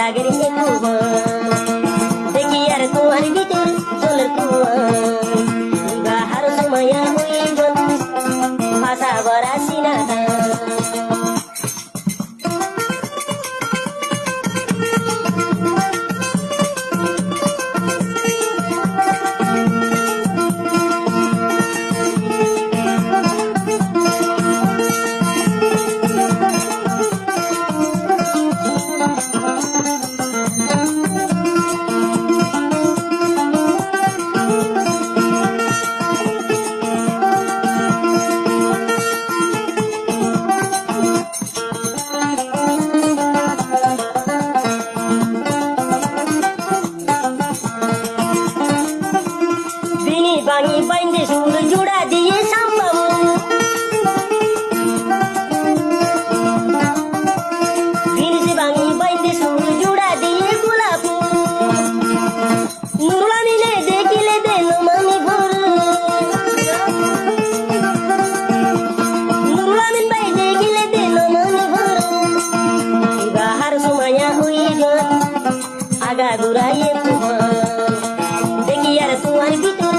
লাগের কুয়া দেখি আর তোমার ভিতর জলের কুয়া বাহার সময় হইব ভাষা বরা সিনা বাঙি বাইন্দে সুর জোড়া দিয়ে সাম্বাবু জিনিস বাঙি বাইন্দে সুর জোড়া দিয়ে গোলাপু নুরুল আমিনে দেখিলে দেন মামি ঘর নুরুল আমিন ভাই দেখিলে দেন মামি ঘর বাহার সময় হইব আগা ঘুরাইয়ে দেখি আর তোমার ভিতর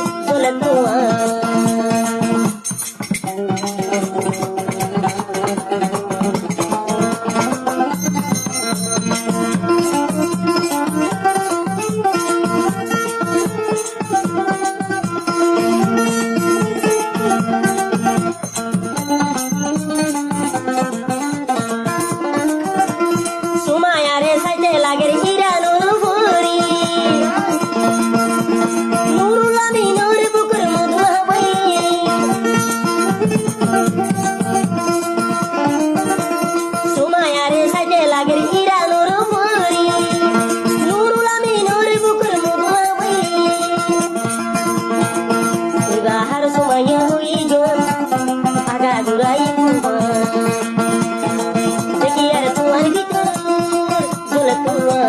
সুমায়ারে সাইতে লাগের হিরানো ভরি নুরুল আমিনের বুকের মধু হবাই সুমায়ারে সাইতে লাগের হিরানোর ভরি নুরুল আমিনের বুকের মধু হবাই বাহার সময় হইব আগা ঘুরাইব দেখি আর তোমার ভিতর জলে কুয়া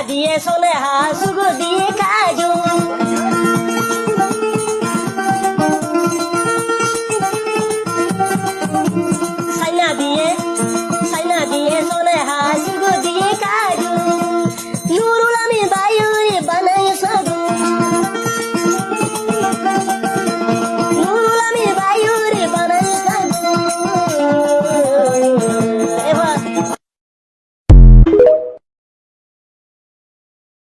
দিয়ে সোনে হাসুগো দিয়ে কাজু